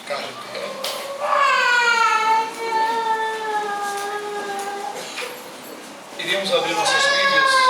ficar de pé. Iríamos abrir nossas Bíblias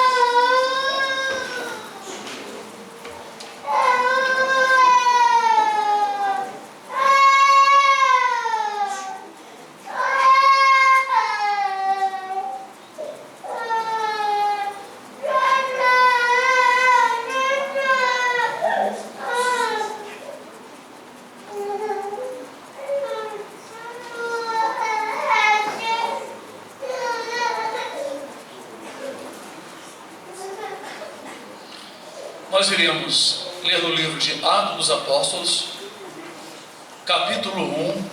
nós iremos ler o livro de Atos dos Apóstolos, capítulo 1,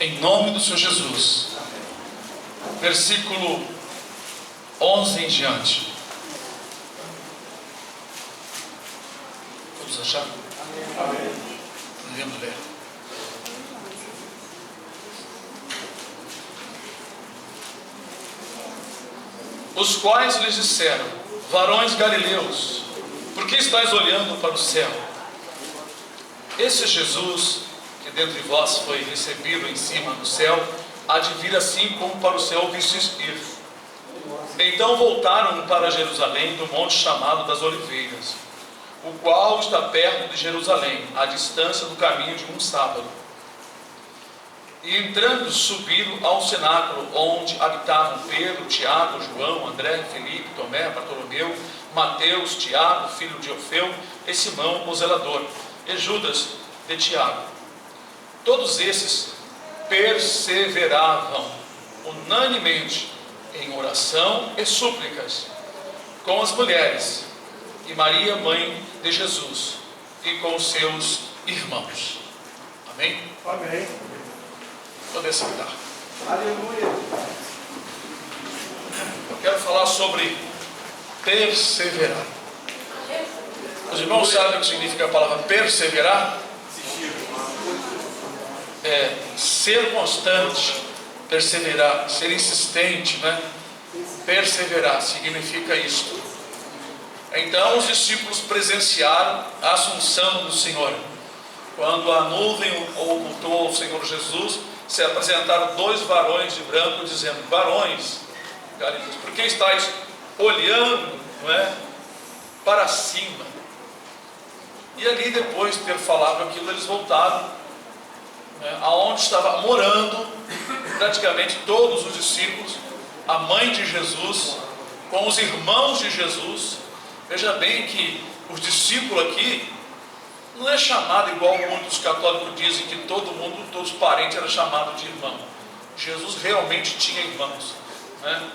em nome do Senhor Jesus, versículo 11 em diante. Vamos achar? Amém. Devemos ler. Os quais lhes disseram: varões galileus, por que estáis olhando para o céu? Esse Jesus, que dentre vós foi recebido em cima do céu, há de vir assim como para o céu vistes ir. Então voltaram para Jerusalém, do monte chamado das Oliveiras, o qual está perto de Jerusalém, à distância do caminho de um sábado. E entrando, subiram ao cenáculo, onde habitavam Pedro, Tiago, João, André, Felipe, Tomé, Bartolomeu, Mateus, Tiago, filho de Alfeu, e Simão, o zelador, e Judas de Tiago. Todos esses perseveravam unanimemente em oração e súplicas com as mulheres e Maria, mãe de Jesus, e com seus irmãos. Amém? Amém. Poder sentar. Aleluia. Eu quero falar sobre perseverar. Os irmãos sabem o que significa a palavra perseverar? É ser constante, perseverar, ser insistente, né? Perseverar significa isto. Então os discípulos presenciaram a assunção do Senhor. Quando a nuvem ocultou o Senhor Jesus, se apresentaram dois varões de branco, dizendo: varões galileus, por que estáis olhando, não é, para cima? E ali, depois de ter falado aquilo, eles voltaram, né, aonde estava morando praticamente todos os discípulos, a mãe de Jesus, com os irmãos de Jesus. Veja bem que os discípulos aqui não é chamado igual muitos católicos dizem, que todo mundo, todos os parentes eram chamados de irmão. Jesus realmente tinha irmãos, né?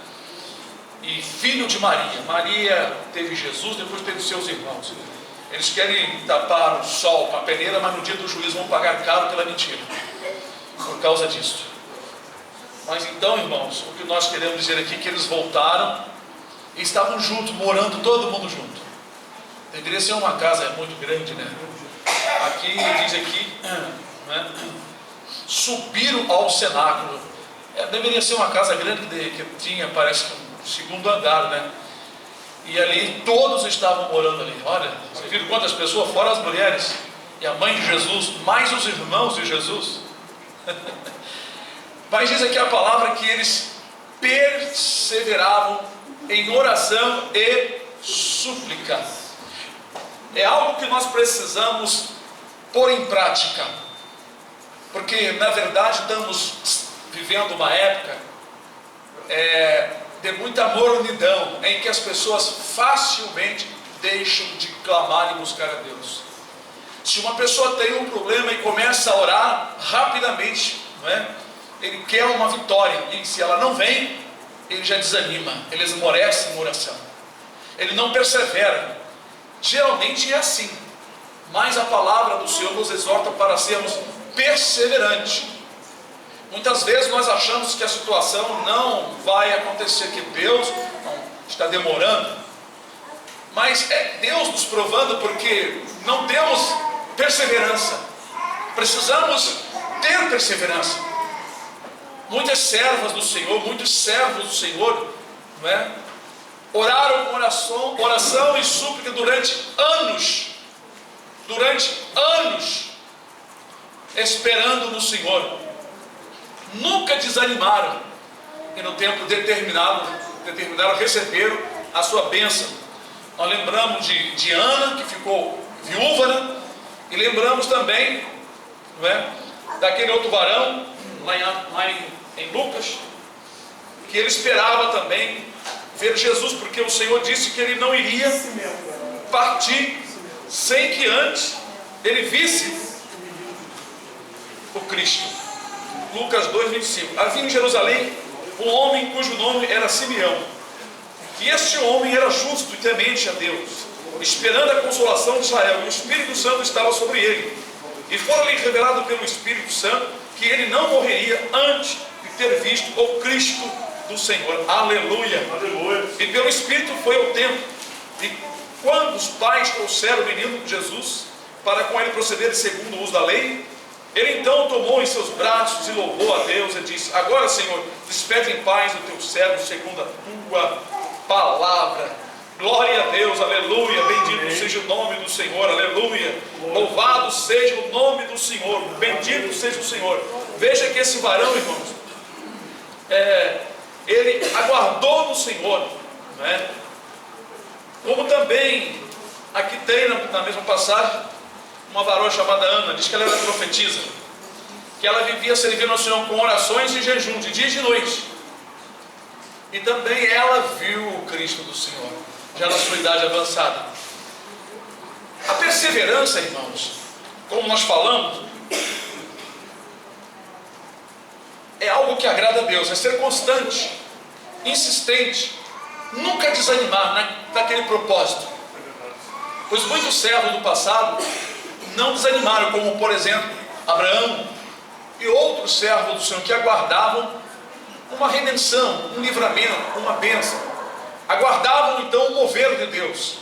E filho de Maria. Maria teve Jesus, depois teve seus irmãos. Eles querem tapar o sol com a peneira, mas no dia do juízo vão pagar caro pela mentira, por causa disso. Mas então, irmãos, o que nós queremos dizer aqui é que eles voltaram e estavam juntos, morando todo mundo junto. Deveria ser uma casa muito grande, né? Aqui diz aqui, né? Subiram ao cenáculo. Deveria ser uma casa grande que tinha, parece que um segundo andar, né? E ali todos estavam morando ali. Olha, vocês viram quantas pessoas, fora as mulheres e a mãe de Jesus, mais os irmãos de Jesus. Mas diz aqui a palavra que eles perseveravam em oração e súplica. É algo que nós precisamos pôr em prática, porque na verdade estamos vivendo uma época de muita mornidão, em que as pessoas facilmente deixam de clamar e buscar a Deus. Se uma pessoa tem um problema e começa a orar rapidamente, não é? Ele quer uma vitória, e se ela não vem, ele já desanima, ele esmorece em oração, ele não persevera. Geralmente é assim, mas a palavra do Senhor nos exorta para sermos perseverantes. Muitas vezes nós achamos que a situação não vai acontecer, que Deus não está demorando, mas é Deus nos provando, porque não temos perseverança. Precisamos ter perseverança. Muitas servas do Senhor, muitos servos do Senhor, não é? Oraram com oração e súplica durante anos. esperando no Senhor, nunca desanimaram, e no tempo determinado receberam a sua bênção. Nós lembramos de Ana, que ficou viúva, né? E lembramos também, não é, daquele outro varão, lá em Lucas, que ele esperava também ver Jesus, porque o Senhor disse que ele não iria partir sem que antes ele visse o Cristo. Lucas 2:25. Havia em Jerusalém um homem cujo nome era Simeão, e este homem era justo e temente a Deus, esperando a consolação de Israel, e o Espírito Santo estava sobre ele, e fora-lhe revelado pelo Espírito Santo que ele não morreria antes de ter visto o Cristo do Senhor. Aleluia. Aleluia. E pelo Espírito foi ao templo, e quando os pais trouxeram o menino Jesus para com ele proceder segundo o uso da lei, ele então tomou em seus braços e louvou a Deus e disse: agora, Senhor, despede em paz o teu servo segundo a tua palavra. Glória a Deus, aleluia. Bendito seja o nome do Senhor, aleluia. Louvado seja o nome do Senhor, bendito seja o Senhor. Veja que esse varão, irmãos, ele aguardou no Senhor, né? Como também aqui tem na mesma passagem uma varoa chamada Ana, diz que ela era profetisa, que ela vivia servindo ao Senhor com orações e jejum de dia e de noite, e também ela viu o Cristo do Senhor, já na sua idade avançada. A perseverança, irmãos, como nós falamos, é algo que agrada a Deus, é ser constante, insistente, nunca desanimar naquele propósito. Pois muitos servos do passado não desanimaram, como por exemplo Abraão e outros servos do Senhor que aguardavam uma redenção, um livramento, uma bênção, aguardavam então o mover de Deus.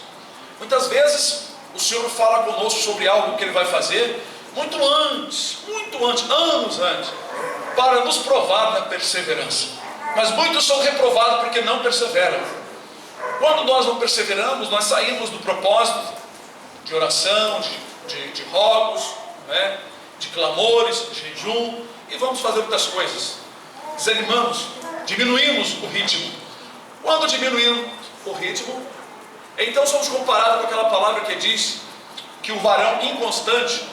Muitas vezes o Senhor fala conosco sobre algo que Ele vai fazer muito antes, anos antes, para nos provar da perseverança. Mas muitos são reprovados porque não perseveram. Quando nós não perseveramos, nós saímos do propósito de oração, de rogos, né? De clamores, de jejum, e vamos fazer outras coisas. Desanimamos, diminuímos o ritmo. Quando diminuímos o ritmo, então somos comparados com aquela palavra que diz que o varão inconstante,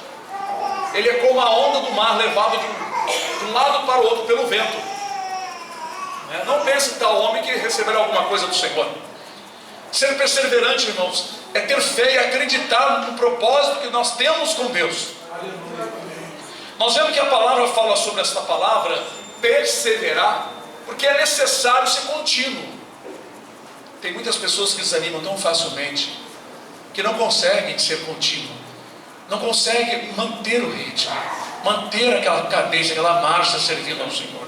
ele é como a onda do mar levado de um lado para o outro pelo vento. Não pense tal homem que receberá alguma coisa do Senhor. Ser perseverante, irmãos, é ter fé e acreditar no propósito que nós temos com Deus. Nós vemos que a palavra fala sobre esta palavra, perseverar, porque é necessário ser contínuo. Tem muitas pessoas que desanimam tão facilmente, que não conseguem ser contínuo, não conseguem manter o ritmo, manter aquela cadência, aquela marcha servindo ao Senhor.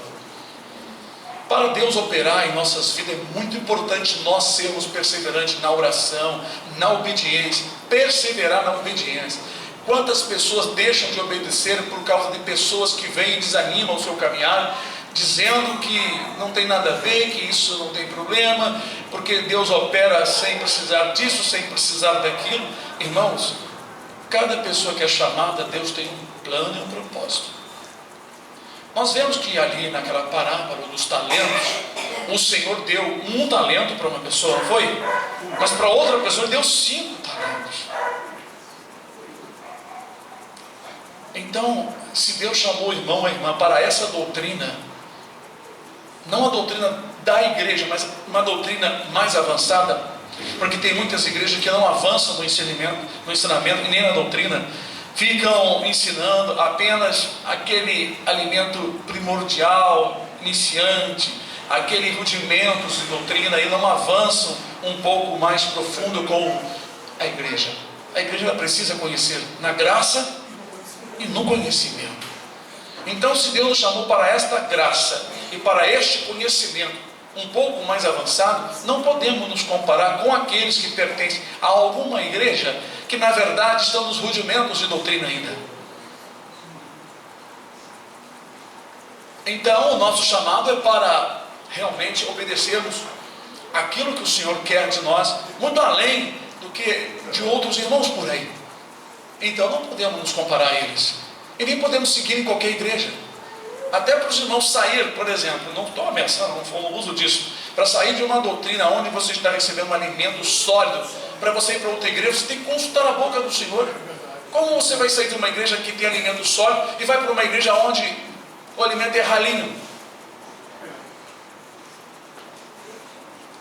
Para Deus operar em nossas vidas é muito importante nós sermos perseverantes na oração, na obediência, perseverar na obediência. Quantas pessoas deixam de obedecer por causa de pessoas que vêm e desanimam o seu caminhar, dizendo que não tem nada a ver, que isso não tem problema, porque Deus opera sem precisar disso, sem precisar daquilo. Irmãos, cada pessoa que é chamada, Deus tem um plano e um propósito. Nós vemos que ali naquela parábola dos talentos, o Senhor deu um talento para uma pessoa, não foi? Mas para outra pessoa Ele deu 5 talentos. Então, se Deus chamou o irmão ou a irmã para essa doutrina, não a doutrina da igreja, mas uma doutrina mais avançada, porque tem muitas igrejas que não avançam no ensinamento e nem na doutrina, ficam ensinando apenas aquele alimento primordial, iniciante, aquele rudimentos de doutrina, e não avançam um pouco mais profundo com a igreja. A igreja ela precisa conhecer na graça e no conhecimento. Então, se Deus nos chamou para esta graça e para este conhecimento um pouco mais avançado, não podemos nos comparar com aqueles que pertencem a alguma igreja que na verdade estão nos rudimentos de doutrina ainda. Então o nosso chamado é para realmente obedecermos aquilo que o Senhor quer de nós, muito além do que de outros irmãos por aí. Então não podemos nos comparar a eles. E nem podemos seguir em qualquer igreja. Até para os irmãos sair, por exemplo, não estou ameaçando, não uso disso, para sair de uma doutrina onde você está recebendo um alimento sólido, para você ir para outra igreja, você tem que consultar a boca do Senhor. Como você vai sair de uma igreja que tem alimento sólido e vai para uma igreja onde o alimento é ralinho?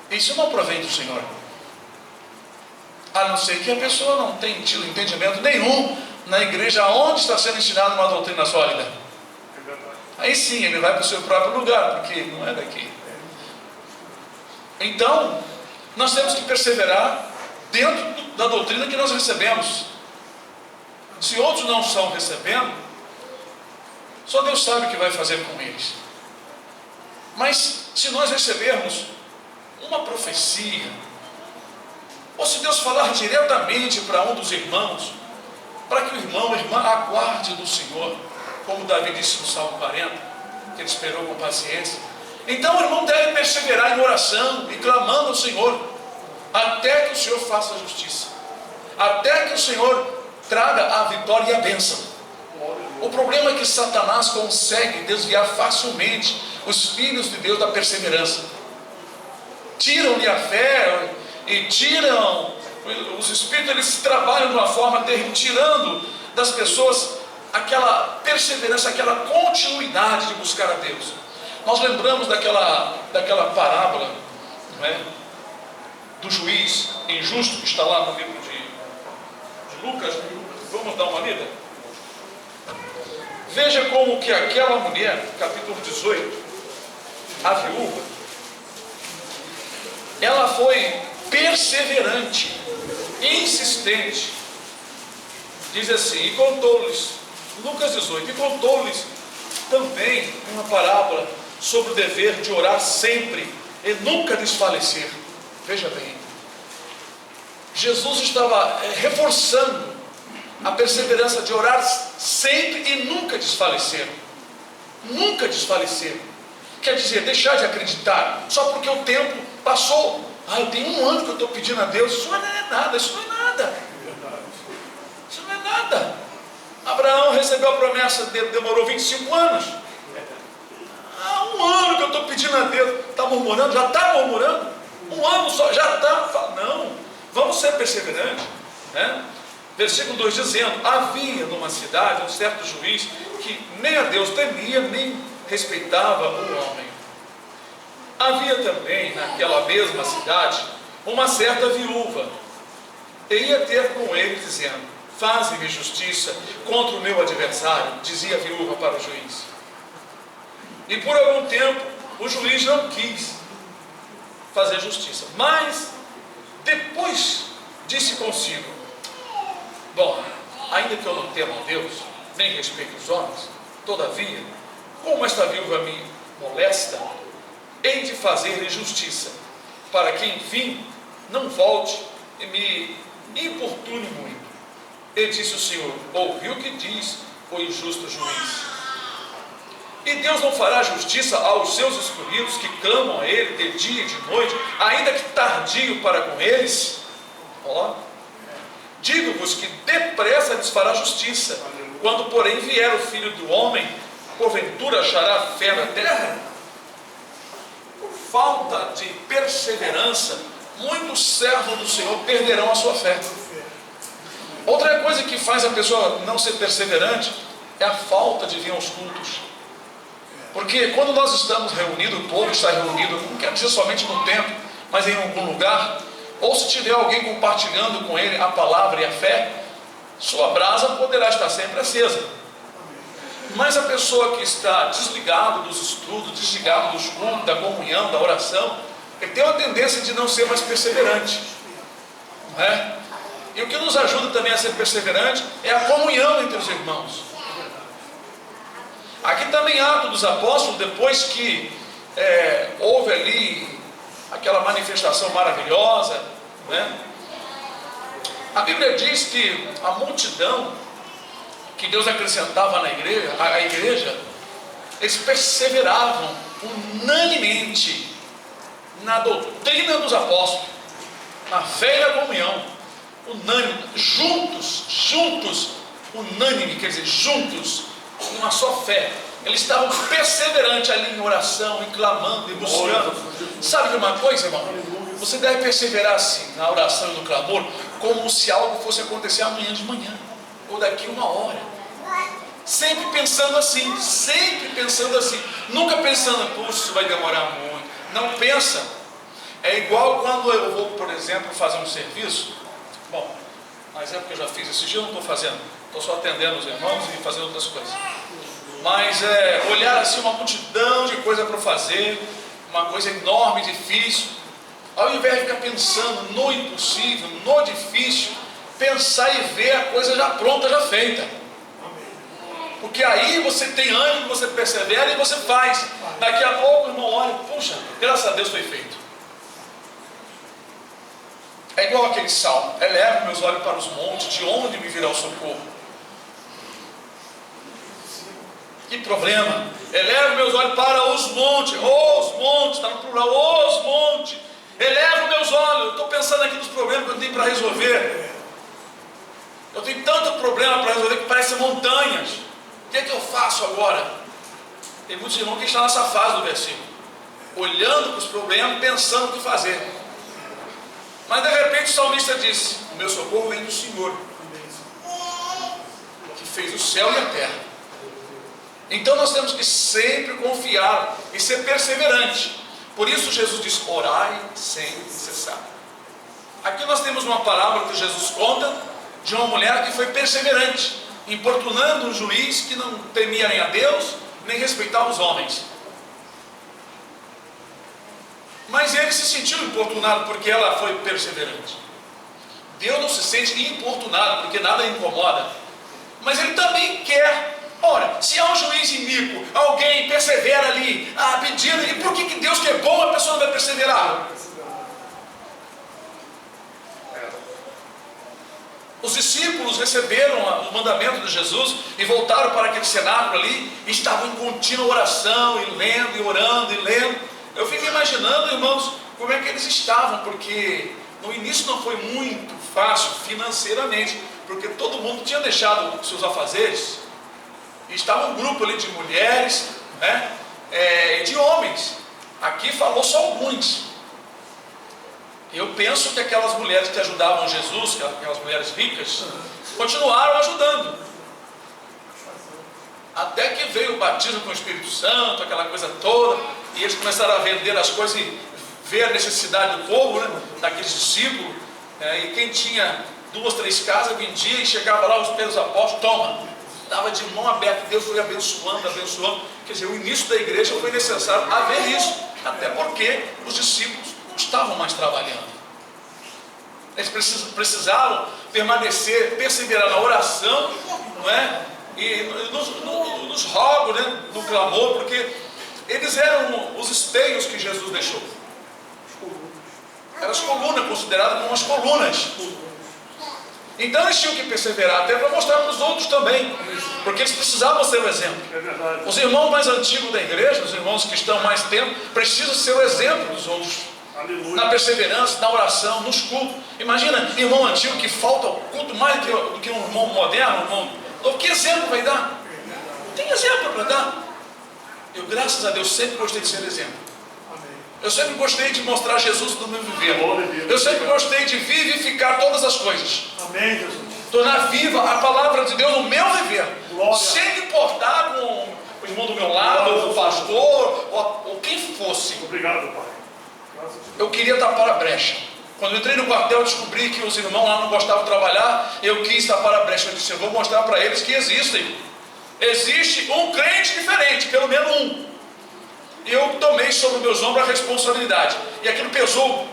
Isso não provém do Senhor. A não ser que a pessoa não tenha tido entendimento nenhum na igreja onde está sendo ensinada uma doutrina sólida. Aí sim, ele vai para o seu próprio lugar, porque não é daqui. Então, nós temos que perseverar dentro da doutrina que nós recebemos. Se outros não estão recebendo, só Deus sabe o que vai fazer com eles. Mas se nós recebermos uma profecia, ou se Deus falar diretamente para um dos irmãos, para que o irmão ou a irmã aguarde do Senhor, como Davi disse no Salmo 40, que ele esperou com paciência, então o irmão deve perseverar em oração e clamando ao Senhor, até que o Senhor faça a justiça, até que o Senhor traga a vitória e a bênção. O problema é que Satanás consegue desviar facilmente os filhos de Deus da perseverança. Tiram-lhe a fé e tiram os espíritos, eles trabalham de uma forma tirando das pessoas aquela perseverança, aquela continuidade de buscar a Deus. Nós lembramos daquela parábola, não é? Do juiz injusto, que está lá no livro de Lucas. Vamos dar uma lida? Veja como que aquela mulher, capítulo 18, a viúva, ela foi perseverante, insistente. Diz assim, e contou-lhes, Lucas 18, e contou-lhes também uma parábola sobre o dever de orar sempre e nunca desfalecer. Veja bem, Jesus estava reforçando a perseverança de orar sempre e nunca desfalecer. Nunca desfalecer. Quer dizer, deixar de acreditar só porque o tempo passou. Eu tenho 1 ano que eu estou pedindo a Deus. Isso não é nada, isso não é nada. Isso não é nada. Abraão recebeu a promessa, demorou 25 anos. 1 ano que eu estou pedindo a Deus. Está murmurando? Já está murmurando? 1 ano só, já está. Não, vamos ser perseverantes, né? Versículo 2 dizendo, havia numa cidade um certo juiz que nem a Deus temia, nem respeitava o homem. Havia também naquela mesma cidade uma certa viúva, e ia ter com ele dizendo, faze-me justiça contra o meu adversário, dizia a viúva para o juiz. E por algum tempo o juiz não quis fazer justiça, mas depois disse consigo, bom, ainda que eu não tema a Deus, nem respeito os homens, todavia, como esta viúva me molesta, hei de fazer-lhe justiça, para que enfim não volte e me importune muito. E disse o Senhor, ouviu o que diz o injusto juiz. E Deus não fará justiça aos seus escolhidos que clamam a Ele de dia e de noite, ainda que tardio para com eles? Digo-vos que depressa lhes fará justiça. Quando porém vier o Filho do Homem, porventura achará fé na terra? Por falta de perseverança, muitos servos do Senhor perderão a sua fé. Outra coisa que faz a pessoa não ser perseverante é a falta de vir aos cultos. Porque quando nós estamos reunidos, o povo está reunido, não quer dizer somente no templo, mas em algum lugar, ou se tiver alguém compartilhando com ele a palavra e a fé, sua brasa poderá estar sempre acesa. Mas a pessoa que está desligado dos estudos, desligado dos cultos, da comunhão, da oração, ele tem uma tendência de não ser mais perseverante, não é? E o que nos ajuda também a ser perseverante é a comunhão entre os irmãos. Aqui também Atos dos Apóstolos, depois que houve ali aquela manifestação maravilhosa, né? A Bíblia diz que a multidão que Deus acrescentava à igreja, eles perseveravam unanimemente na doutrina dos apóstolos, na fé e na comunhão, unânime, juntos, unânime, quer dizer, juntos, em uma só fé. Eles estavam perseverantes ali em oração, em clamando, em buscando. Sabe de uma coisa, irmão? Você deve perseverar assim, na oração e no clamor, como se algo fosse acontecer amanhã de manhã, ou daqui uma hora. Sempre pensando assim, nunca pensando, puxa, isso vai demorar muito. Não pensa. É igual quando eu vou, por exemplo, fazer um serviço. Bom, mas é porque eu já fiz esse dia, eu não estou fazendo. Estou só atendendo os irmãos e fazendo outras coisas. Mas olhar assim uma multidão de coisa para fazer, uma coisa enorme, difícil, ao invés de ficar pensando no impossível, no difícil, pensar e ver a coisa já pronta, já feita. Porque aí você tem ânimo, você persevera e você faz. Daqui a pouco o irmão olha, puxa, graças a Deus foi feito. É igual aquele salmo: elevo meus olhos para os montes, de onde me virá o socorro? Que problema! Elevo meus olhos para os montes, está no plural, os montes. Elevo meus olhos, eu estou pensando aqui nos problemas que eu tenho para resolver. Eu tenho tanto problema para resolver que parece montanhas. O que é que eu faço agora? Tem muitos irmãos que estão nessa fase do versículo, olhando para os problemas, pensando o que fazer. Mas de repente o salmista disse: o meu socorro vem do Senhor, que fez o céu e a terra. Então nós temos que sempre confiar e ser perseverante. Por isso Jesus diz: orai sem cessar. Aqui nós temos uma parábola que Jesus conta de uma mulher que foi perseverante, importunando um juiz que não temia nem a Deus, nem respeitava os homens. Mas ele se sentiu importunado porque ela foi perseverante. Deus não se sente importunado porque nada incomoda, mas ele também quer. Ora, se há um juiz iníquo, alguém persevera ali, pedindo, e por que Deus, que é bom, a pessoa não vai perseverar? Os discípulos receberam o mandamento de Jesus e voltaram para aquele cenáculo ali, e estavam em contínua oração, e lendo, e orando, e lendo. Eu fico imaginando, irmãos, como é que eles estavam, porque no início não foi muito fácil financeiramente, porque todo mundo tinha deixado os seus afazeres. Estava um grupo ali de mulheres, né, e de homens. Aqui falou só alguns. Eu penso que aquelas mulheres que ajudavam Jesus, aquelas mulheres ricas, continuaram ajudando. Até que veio o batismo com o Espírito Santo, aquela coisa toda, e eles começaram a vender as coisas e ver a necessidade do povo, né, daqueles discípulos. E quem tinha 2, 3 casas vendia e chegava lá os pelos apóstolos, toma. Estava de mão aberta, Deus foi abençoando. Quer dizer, o início da igreja foi necessário haver isso, até porque os discípulos não estavam mais trabalhando. Eles precisavam permanecer, perseverar na oração, não é? E nos rogos, né? No clamor, porque eles eram os esteios que Jesus deixou. Eram as colunas, consideradas como as colunas. Então eles tinham que perseverar, até para mostrar para os outros também, porque eles precisavam ser o exemplo. Os irmãos mais antigos da igreja, os irmãos que estão mais tempo, precisam ser o exemplo dos outros. Aleluia. Na perseverança, na oração, nos cultos. Imagina, irmão antigo que falta ao culto mais do que um irmão moderno, que exemplo vai dar? Não tem exemplo para dar. Eu, graças a Deus, sempre gostei de ser exemplo. Eu sempre gostei de mostrar Jesus no meu viver. Eu sempre gostei de vivificar todas as coisas. Amém, Jesus. Tornar viva a palavra de Deus no meu viver. Glória. Sem importar com o irmão do meu lado, ou o pastor, ou quem fosse. Obrigado, Pai. Eu queria tapar a brecha. Quando eu entrei no quartel, eu descobri que os irmãos lá não gostavam de trabalhar. Eu quis tapar a brecha. Eu disse: eu vou mostrar para eles que existem. Existe um crente diferente, pelo menos um. E eu tomei sobre os meus ombros a responsabilidade. E aquilo pesou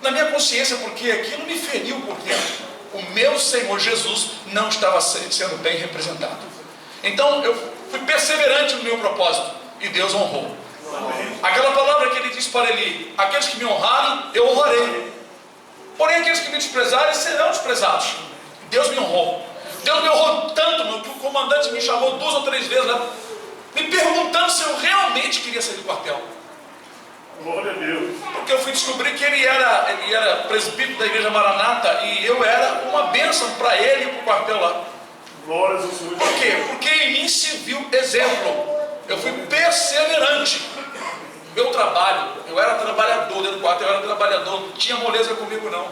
na minha consciência, porque aquilo me feriu por dentro. O meu Senhor Jesus não estava sendo bem representado. Então eu fui perseverante no meu propósito, e Deus honrou. Amém. Aquela palavra que ele disse para Eli: aqueles que me honrarem, eu honrarei. Porém aqueles que me desprezarem serão desprezados. Deus me honrou. Deus me honrou tanto, meu, que o comandante me chamou 2 ou 3 vezes, né, me perguntando se eu realmente queria sair do quartel. Glória a Deus. Porque eu fui descobrir que ele era presbítero da igreja Maranata, e eu era uma bênção para ele e para o quartel lá. Glórias ao Senhor. Por quê? Porque em mim se viu exemplo. Eu fui perseverante. Meu trabalho, eu era trabalhador dentro do quarto, eu era trabalhador, não tinha moleza comigo não.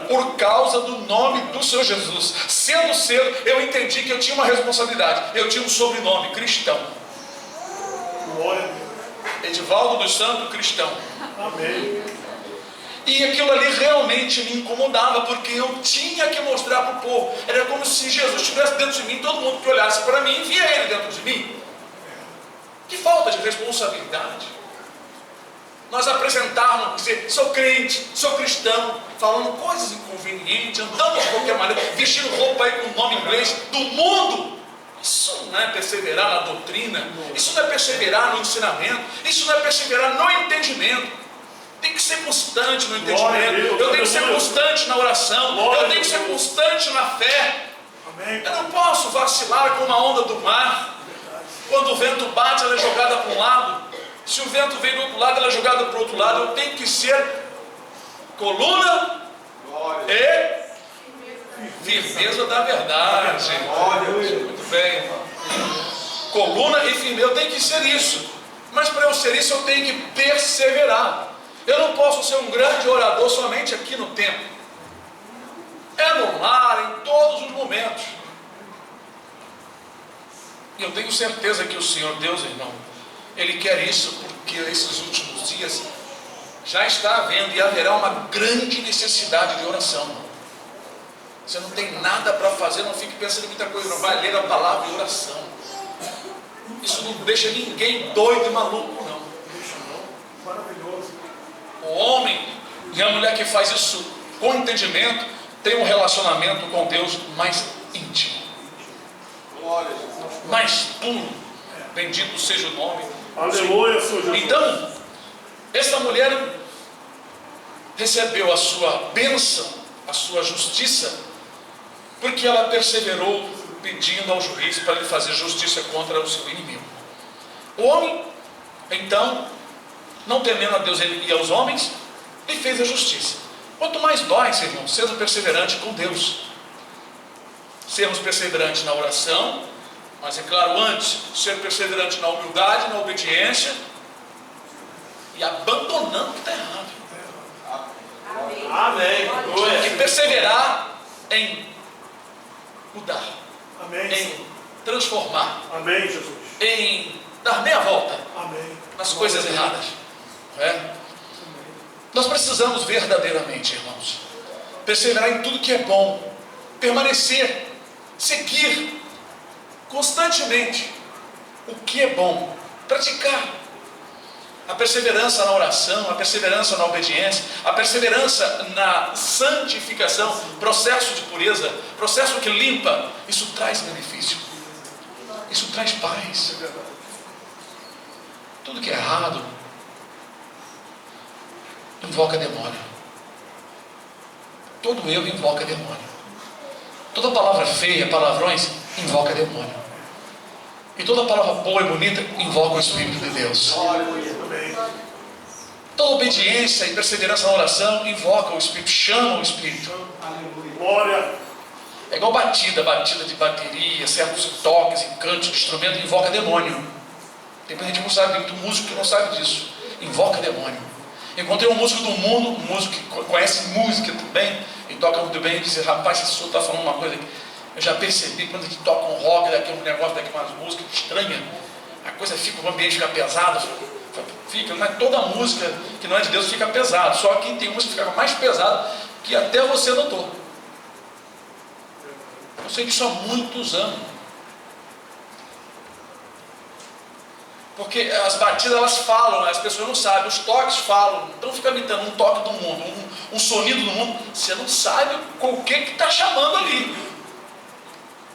Por causa do nome do Senhor Jesus. Sendo cedo, eu entendi que eu tinha uma responsabilidade. Eu tinha um sobrenome, Cristão. Glória a Deus. Edivaldo dos Santos, Cristão. Amém. E aquilo ali realmente me incomodava, porque eu tinha que mostrar para o povo. Era como se Jesus estivesse dentro de mim, todo mundo que olhasse para mim, via ele dentro de mim. Que falta de responsabilidade. Nós apresentarmos, dizer, sou crente, sou cristão, falando coisas inconvenientes, andando de qualquer maneira, vestindo roupa aí com o nome inglês do mundo. Isso não é perseverar na doutrina, isso não é perseverar no ensinamento, isso não é perseverar no entendimento. Tem que ser constante no entendimento, eu tenho que ser constante na oração, eu tenho que ser constante na fé. Eu não posso vacilar com uma onda do mar. Quando o vento bate, ela é jogada para um lado. Se o vento vem do outro lado, ela é jogada para o outro lado. Eu tenho que ser coluna e firmeza da verdade. Muito bem, irmão. Coluna e firmeza, eu tenho que ser isso. Mas para eu ser isso, eu tenho que perseverar. Eu não posso ser um grande orador somente aqui no templo. É no lar, em todos os momentos. E eu tenho certeza que o Senhor Deus, irmão, Ele quer isso, porque esses últimos dias já está havendo e haverá uma grande necessidade de oração. Você não tem nada para fazer, não fique pensando em muita coisa, não vai ler a palavra e oração. Isso não deixa ninguém doido e maluco, não. Maravilhoso. O homem e a mulher que faz isso com entendimento tem um relacionamento com Deus mais íntimo, mais puro. Bendito seja o nome. Aleluia, Senhor Jesus. Então, essa mulher recebeu a sua bênção, a sua justiça, porque ela perseverou pedindo ao juiz para ele fazer justiça contra o seu inimigo. O homem, então, não temendo a Deus e aos homens, ele fez a justiça. Quanto mais nós, irmãos, sermos perseverantes com Deus, sermos perseverantes na oração, mas é claro, antes, ser perseverante na humildade, na obediência e abandonando o que está errado. Amém. E perseverar em mudar, Amém. em transformar, Amém, Jesus. em dar meia volta Amém. nas coisas erradas. Não é? Nós precisamos verdadeiramente, irmãos, perseverar em tudo que é bom, permanecer, seguir constantemente o que é bom, praticar a perseverança na oração, a perseverança na obediência, a perseverança na santificação, processo de pureza, processo que limpa. Isso traz benefício, isso traz paz. Tudo que é errado invoca demônio. Todo erro invoca demônio. Toda palavra feia, palavrões, invoca demônio. E toda palavra boa e bonita invoca o Espírito de Deus. Toda obediência e perseverança na oração invoca o Espírito, chama o Espírito. Glória. É igual batida de bateria, certos toques, encantos de instrumento, invoca demônio. Tem muita gente que não sabe, tem muito músico que não sabe disso. Invoca demônio. Encontrei um músico do mundo, um músico que conhece música também, e toca muito bem, e disse, rapaz, esse senhor está falando uma coisa que eu já percebi, quando a gente toca um rock, daqui um negócio, daqui umas músicas estranhas, a coisa fica, o ambiente fica pesado, fica, não é toda música que não é de Deus fica pesado, só que tem música que fica mais pesada, que até você notou. Eu sei disso há muitos anos. Porque as batidas elas falam, as pessoas não sabem, os toques falam, então fica imitando um toque do mundo, um sonido do mundo, você não sabe com o que está chamando ali.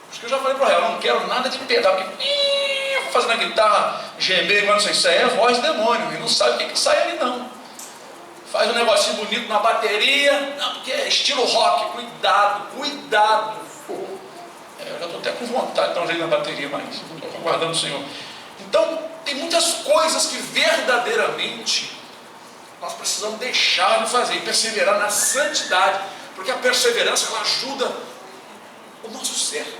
Acho que eu já falei para ela, eu não quero nada de pedal, porque fazendo a guitarra, gemer, mas não sei, isso aí é a voz do demônio, e não sabe o que sai ali não. Faz um negocinho bonito na bateria, não, porque é estilo rock, cuidado. Eu já estou até com vontade de dar um jeito na bateria, mas estou aguardando o Senhor. Então, tem muitas coisas que verdadeiramente nós precisamos deixar de fazer e perseverar na santidade, porque a perseverança ela ajuda o nosso ser,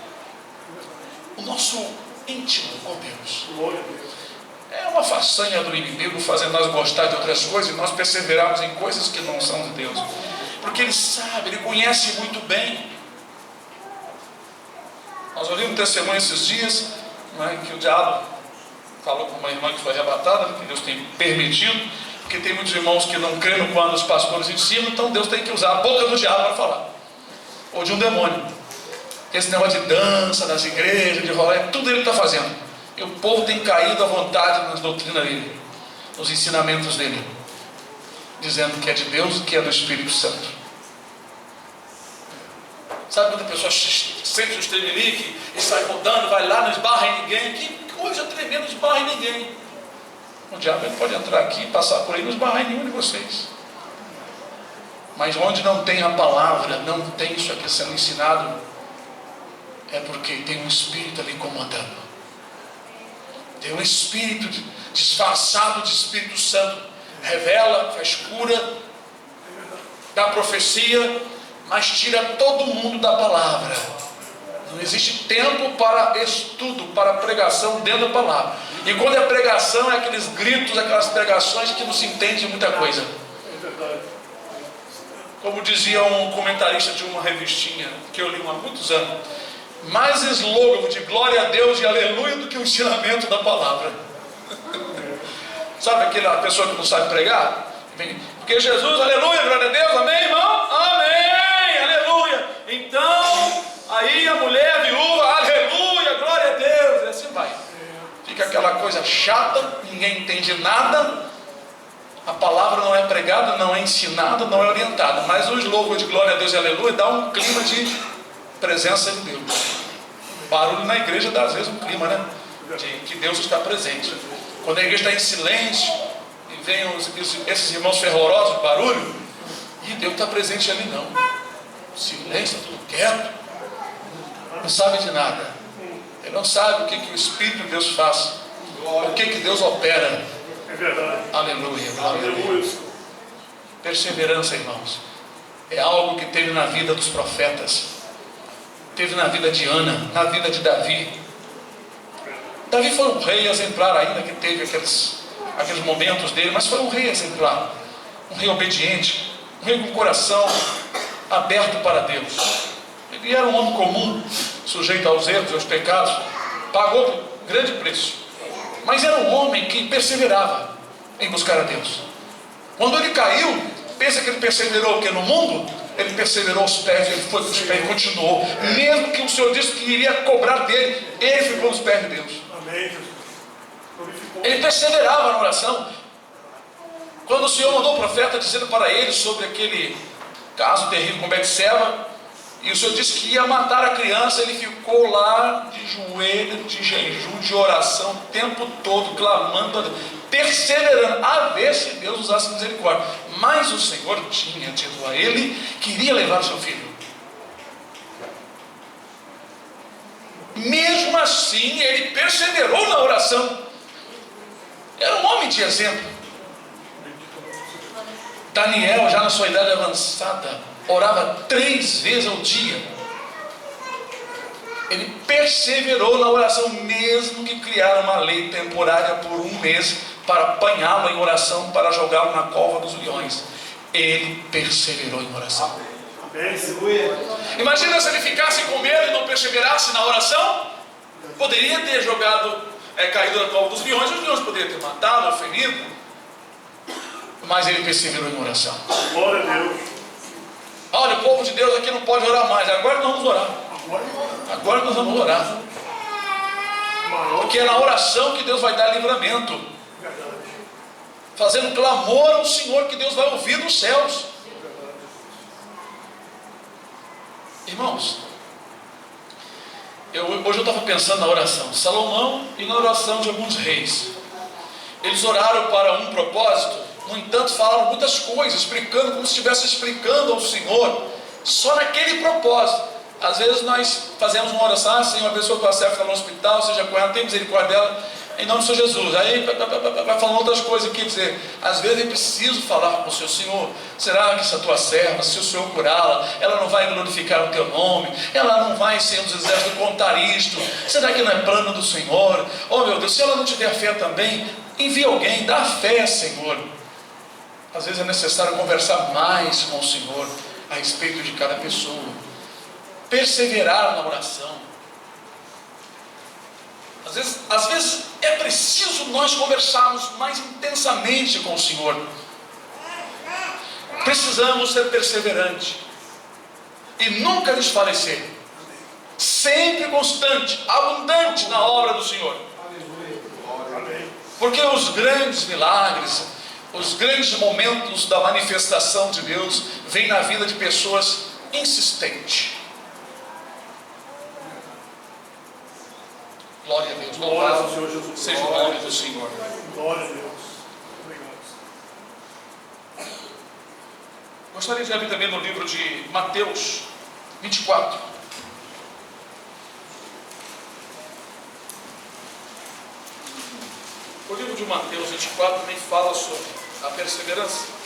o nosso íntimo com Deus. Glória a Deus. É uma façanha do inimigo fazer nós gostar de outras coisas e nós perseverarmos em coisas que não são de Deus, porque ele sabe, ele conhece muito bem. Nós ouvimos um testemunho esses dias, né, que o diabo falou com uma irmã que foi arrebatada, que Deus tem permitido, porque tem muitos irmãos que não creem quando os pastores ensinam, então Deus tem que usar a boca do diabo para falar, ou de um demônio. Esse negócio de dança nas igrejas, de rolar, tudo ele está fazendo. E o povo tem caído à vontade nas doutrinas dele, nos ensinamentos dele, dizendo que é de Deus e que é do Espírito Santo. Sabe quando a pessoa sente o estremelique e sai rodando, vai lá, não esbarra em ninguém? Que coisa tremenda, não esbarra em ninguém. O diabo ele pode entrar aqui, passar por aí, não esbarrar em nenhum de vocês. Mas onde não tem a palavra, não tem isso aqui sendo ensinado, é porque tem um espírito ali comandando. Tem um espírito disfarçado de Espírito Santo, revela, faz cura, dá profecia, mas tira todo mundo da palavra. Não existe tempo para estudo, para pregação dentro da palavra. E quando é pregação, é aqueles gritos, aquelas pregações que não se entende muita coisa. Como dizia um comentarista de uma revistinha que eu li há muitos anos, mais slogan de glória a Deus e aleluia do que o ensinamento da palavra. Sabe aquela pessoa que não sabe pregar? Porque Jesus, aleluia, glória a Deus, amém, irmão? Amém, aleluia. Então, aí a mulher viúva, aleluia, glória a Deus, e assim vai. Fica aquela coisa chata, ninguém entende nada, a palavra não é pregada, não é ensinada, não é orientada, mas o slogan de glória a Deus e aleluia dá um clima de presença de Deus. Barulho na igreja dá às vezes um clima, né? De que Deus está presente. Quando a igreja está em silêncio e vem esses irmãos fervorosos, barulho, e Deus está presente ali não. Silêncio, tudo quieto. Não sabe de nada. Ele não sabe o que o Espírito de Deus faz, o que Deus opera. É verdade. Aleluia, glória a Deus. Perseverança, irmãos, é algo que teve na vida dos profetas, teve na vida de Ana, na vida de Davi. Davi foi um rei exemplar, ainda que teve aqueles momentos dele, mas foi um rei exemplar, um rei obediente, um rei com o coração aberto para Deus. Ele era um homem comum, sujeito aos erros, aos pecados, pagou grande preço, mas era um homem que perseverava em buscar a Deus. Quando ele caiu, pensa que ele perseverou o que no mundo? Ele perseverou aos pés, ele foi para os pés e continuou. Mesmo que o Senhor disse que iria cobrar dele, ele ficou nos pés de Deus. Amém. Ele perseverava na oração. Quando o Senhor mandou o profeta dizendo para ele sobre aquele caso terrível com Betseba, e o Senhor disse que ia matar a criança, ele ficou lá de joelho, de jejum, de oração, o tempo todo, clamando a Deus, perseverando, a ver se Deus usasse misericórdia. Mas o Senhor tinha dito a ele que iria levar o seu filho. Mesmo assim, ele perseverou na oração. Era um homem de exemplo. Daniel, já na sua idade avançada, orava 3 vezes ao dia. Ele perseverou na oração, mesmo que criaram uma lei temporária por 1 mês para apanhá-lo em oração, para jogá-lo na cova dos leões. Ele perseverou em oração. Imagina se ele ficasse com medo e não perseverasse na oração. Poderia ter caído na cova dos leões, os leões poderiam ter matado ou ferido, mas ele perseverou em oração. Glória a Deus. Olha, o povo de Deus aqui não pode orar mais. Agora nós vamos orar. Agora nós vamos orar. Porque é na oração que Deus vai dar livramento. Fazendo clamor ao Senhor, que Deus vai ouvir dos céus. Irmãos, hoje eu estava pensando na oração de Salomão e na oração de alguns reis. Eles oraram para um propósito, no entanto falaram muitas coisas, explicando como se estivesse explicando ao Senhor, só naquele propósito. Às vezes nós fazemos uma oração, Senhor, a pessoa que a serva está no hospital, seja com ela, tem misericórdia dela, Em nome do Senhor Jesus. Aí vai falando outras coisas aqui, dizer, às vezes é preciso falar com o Senhor: Senhor, será que essa tua serva, se o Senhor curá-la, ela não vai glorificar o teu nome? Ela não vai, Senhor dos Exércitos, contar isto? Será que não é plano do Senhor? Oh meu Deus, se ela não tiver fé também, envia alguém, dá fé, Senhor. Às vezes é necessário conversar mais com o Senhor a respeito de cada pessoa, perseverar na oração. Às vezes é preciso nós conversarmos mais intensamente com o Senhor. Precisamos ser perseverantes e nunca desfalecer, sempre constante, abundante na obra do Senhor. Porque os grandes milagres, os grandes momentos da manifestação de Deus vêm na vida de pessoas insistentes. Glória a Deus. Louvado seja o nome do Senhor. Glória a Deus. Obrigado. Gostaria de abrir também no livro de Mateus 24. O livro de Mateus 24 também fala sobre a perseverança.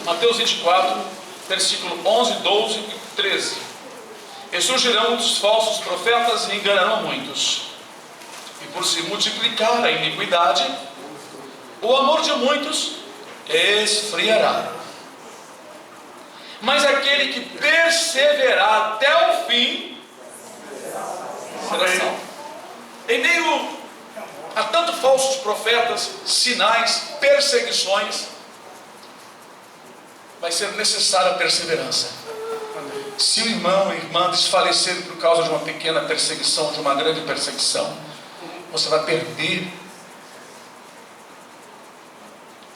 Mateus 24, versículo 11, 12 e 13. E surgirão os falsos profetas e enganarão muitos. E por se multiplicar a iniquidade, o amor de muitos esfriará. Mas aquele que perseverar até o fim será salvo. Em meio a tanto falsos profetas, sinais, perseguições, vai ser necessária a perseverança. Se o irmão ou irmã desfalecer por causa de uma pequena perseguição, de uma grande perseguição, você vai perder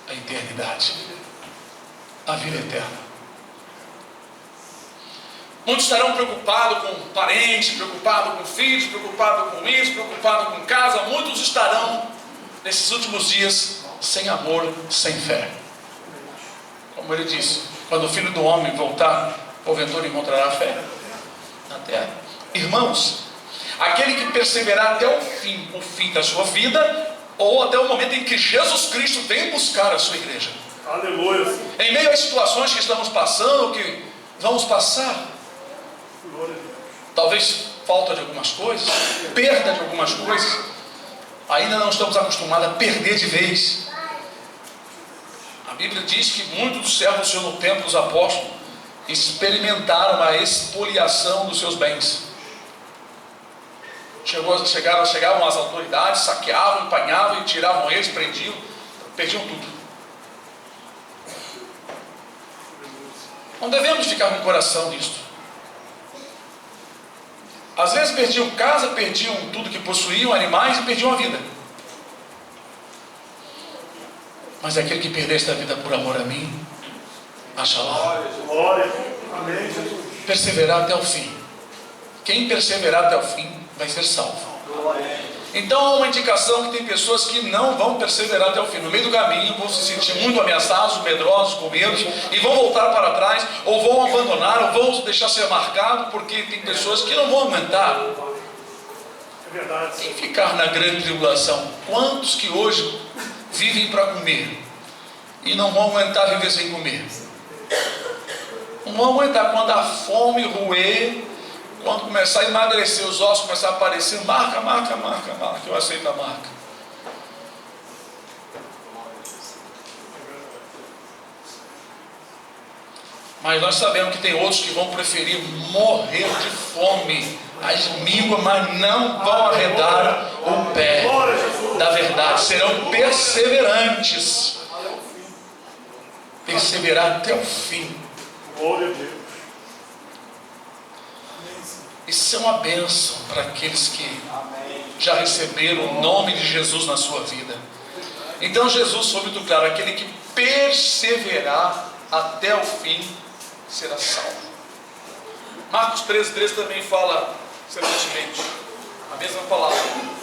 a eternidade, a vida eterna. Muitos estarão preocupados com parentes, preocupados com filhos, preocupados com isso, preocupados com casa. Muitos estarão nesses últimos dias sem amor, sem fé. Como ele disse, quando o Filho do Homem voltar, porventura encontrará fé na terra. Irmãos, aquele que perseverar até o fim da sua vida, ou até o momento em que Jesus Cristo vem buscar a sua igreja. Aleluia. Em meio às situações que estamos passando, que vamos passar, talvez falta de algumas coisas, perda de algumas coisas, ainda não estamos acostumados a perder de vez. A Bíblia diz que muitos dos servos do Senhor no templo dos apóstolos experimentaram a expoliação dos seus bens. Chegavam as autoridades, saqueavam, empanhavam e tiravam eles, prendiam, perdiam tudo. Não devemos ficar com o coração nisto. Às vezes perdiam casa, perdiam tudo que possuíam, animais, e perdiam a vida. Mas aquele que perder esta vida por amor a mim, acha lá. Glória. Amém, Jesus. Perseverar até o fim. Quem perseverar até o fim vai ser salvo. Então há uma indicação que tem pessoas que não vão perseverar até o fim. No meio do caminho vão se sentir muito ameaçados, medrosos, com medo, e vão voltar para trás, ou vão abandonar, ou vão deixar ser marcado, porque tem pessoas que não vão aguentar. É verdade. Quem ficar na grande tribulação? Quantos que hoje vivem para comer e não vão aguentar viver sem comer? Não vão aguentar quando a fome roer, quando começar a emagrecer, os ossos começar a aparecer. Marca, eu aceito a marca. Mas nós sabemos que tem outros que vão preferir morrer de fome, as línguas, mas não vão arredar o pé da verdade. Serão perseverantes. Perseverar até o fim. Glória a Deus. Isso é uma bênção para aqueles que já receberam o nome de Jesus na sua vida. Então Jesus foi muito claro: aquele que perseverar até o fim será salvo. Marcos 13:13 também fala semelhantemente a mesma palavra.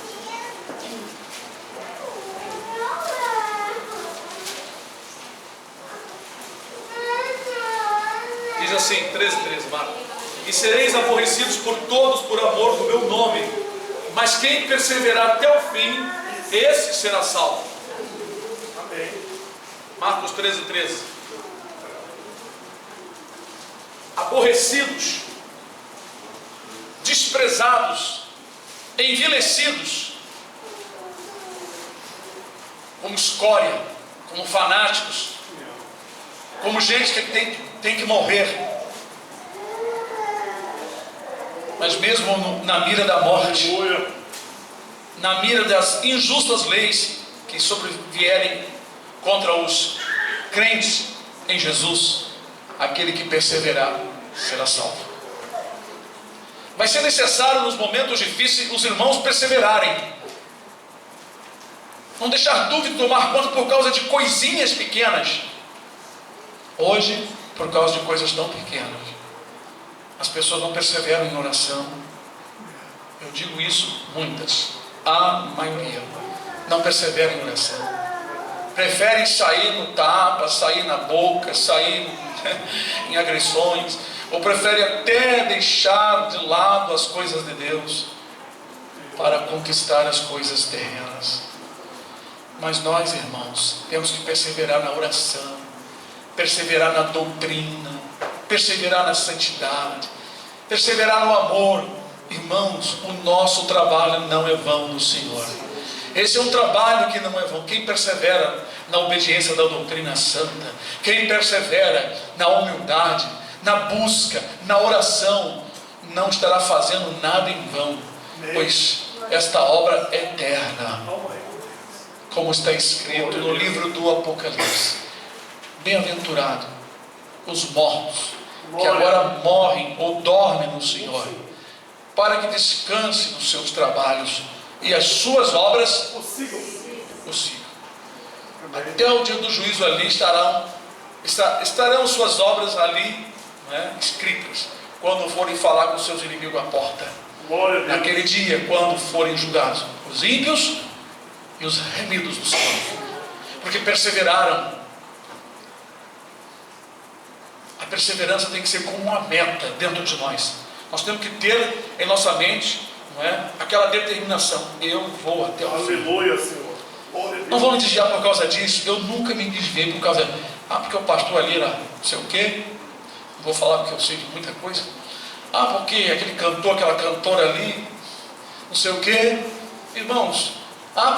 diz assim, 13:13, Marcos: e sereis aborrecidos por todos por amor do meu nome, mas quem perseverar até o fim, esse será salvo. Amém. Marcos 13:13. Aborrecidos, desprezados, envilecidos, como escória, como fanáticos, como gente que tem que morrer. Mas mesmo na mira da morte, Aleluia. na mira das injustas leis que sobrevierem contra os crentes em Jesus, aquele que perseverar será salvo. Vai ser necessário nos momentos difíceis os irmãos perseverarem, não deixar dúvida tomar conta por causa de coisinhas pequenas. Hoje, por causa de coisas tão pequenas, as pessoas não perseveram em oração. Eu digo isso, muitas, a maioria não persevera em oração, preferem sair no tapa, sair na boca, sair em agressões, ou preferem até deixar de lado as coisas de Deus para conquistar as coisas terrenas. Mas nós, irmãos, temos que perseverar na oração, perseverar na doutrina, perseverar na santidade, perseverar no amor. Irmãos, o nosso trabalho não é vão no Senhor. Esse é um trabalho que não é vão. Quem persevera na obediência da doutrina santa, quem persevera na humildade, na busca, na oração, não estará fazendo nada em vão, pois esta obra é eterna, como está escrito no livro do Apocalipse: bem-aventurado os mortos que agora morrem ou dormem no Senhor, para que descanse nos seus trabalhos e as suas obras o sigam. Até o dia do juízo ali estarão suas obras ali, né, escritas, quando forem falar com seus inimigos à porta. Naquele dia, quando forem julgados os ímpios e os remidos do Senhor, porque perseveraram. A perseverança tem que ser como uma meta dentro de nós. Nós temos que ter em nossa mente, não é, aquela determinação: eu vou até o fim. Aleluia, Senhor. Não vou me desviar por causa disso. Eu nunca me desviei por causa porque o pastor ali era não sei o quê. Não vou falar porque eu sei de muita coisa. Porque aquele cantor, aquela cantora ali, não sei o quê. Irmãos,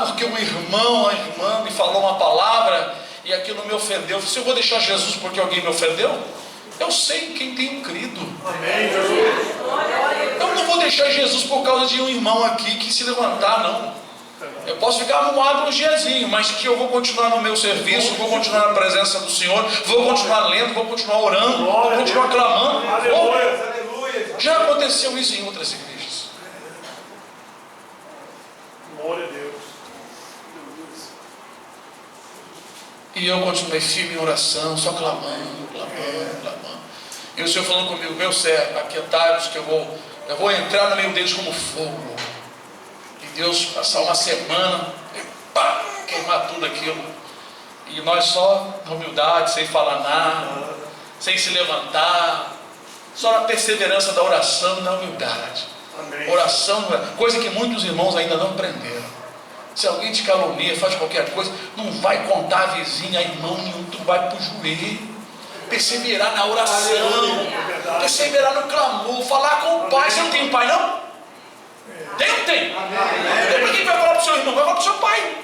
porque o irmão, a irmã me falou uma palavra e aquilo me ofendeu. Se eu vou deixar Jesus porque alguém me ofendeu, eu sei quem tenho crido. Amém, Jesus. Eu não vou deixar Jesus por causa de um irmão aqui que se levantar, não. Eu posso ficar amuado um diazinho, mas que eu vou continuar no meu serviço, vou continuar na presença do Senhor, vou continuar lendo, vou continuar orando, vou continuar clamando. Aleluia. Já aconteceu isso em outras igrejas. Glória a Deus. E eu continuei firme em oração, só clamando. E o Senhor falando comigo: meu servo, aquietai-vos que eu vou entrar no meio deles como fogo. E Deus passar uma semana e queimar tudo aquilo. E nós só na humildade, sem falar nada, sem se levantar, só na perseverança da oração e na humildade. Amém. Oração, coisa que muitos irmãos ainda não aprenderam. Se alguém te calunia, faz qualquer coisa, não vai contar a vizinha, a irmão nenhum, tu vai para o joelho. Perseverar na oração, perseverar no clamor, falar com o Pai. Você não tem um pai, não? Tem ou não tem? Então para quem vai falar para o seu irmão? Vai falar para o seu pai.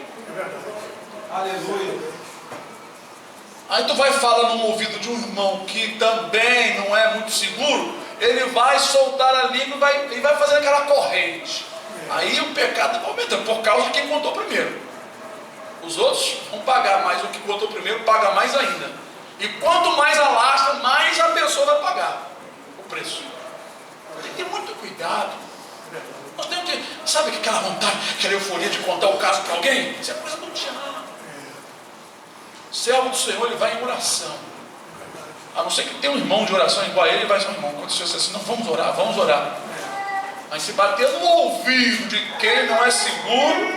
Aleluia. Aí tu vai falar no ouvido de um irmão que também não é muito seguro, ele vai soltar a língua e vai fazer aquela corrente. Aí o pecado vai aumentando por causa de quem contou primeiro. Os outros vão pagar mais, o que contou primeiro paga mais ainda. E quanto mais alastra, mais a pessoa vai pagar o preço. Tem que ter muito cuidado. Nós temos que, sabe aquela vontade, aquela euforia de contar o caso para alguém? Isso é coisa do diabo. O servo do Senhor, ele vai em oração. A não ser que tenha um irmão de oração igual a ele, vai ser um irmão. Quando o Senhor diz assim: não, vamos orar. Mas se bater no ouvido de quem não é seguro,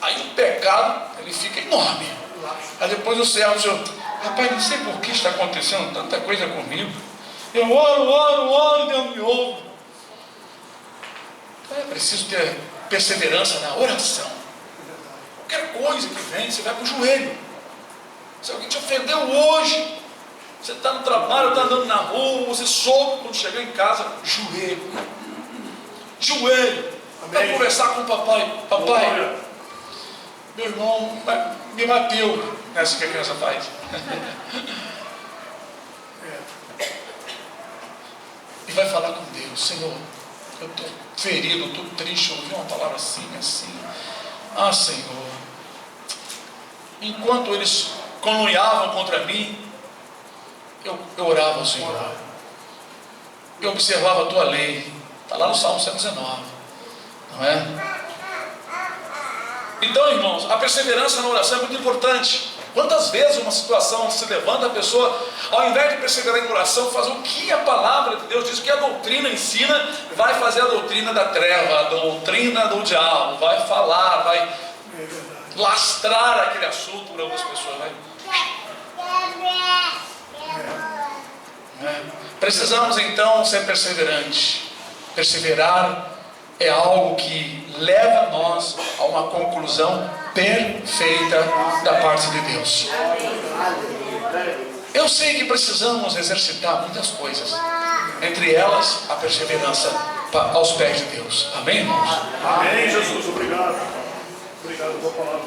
aí o pecado ele fica enorme. Aí depois o servo do Senhor: rapaz, não sei por que está acontecendo tanta coisa comigo. Eu oro, Deus me ouve. Então é preciso ter perseverança na oração. Qualquer coisa que vem, você vai para o joelho. Se alguém te ofendeu hoje, você está no trabalho, está andando na rua, você soube quando chegar em casa, joelho. Vai conversar com o papai. Papai, meu irmão me bateu. Não é assim que a criança faz. E vai falar com Deus: Senhor, eu estou ferido, estou triste, eu ouvi uma palavra assim. Ah, Senhor, enquanto eles conluiavam contra mim, eu orava ao Senhor, eu observava a tua lei. Está lá no Salmo 119, não é? Então, irmãos, a perseverança na oração é muito importante. Quantas vezes uma situação se levanta, a pessoa, ao invés de perseverar em oração, faz o que a palavra de Deus diz, o que a doutrina ensina, vai fazer a doutrina da treva, a doutrina do diabo, vai falar, vai lastrar aquele assunto para outras pessoas. Precisamos então ser perseverantes. Perseverar é algo que leva nós a uma conclusão perfeita da parte de Deus. Eu sei que precisamos exercitar muitas coisas, entre elas a perseverança aos pés de Deus. Amém, irmãos? Amém, Jesus. Obrigado. Obrigado pela palavra.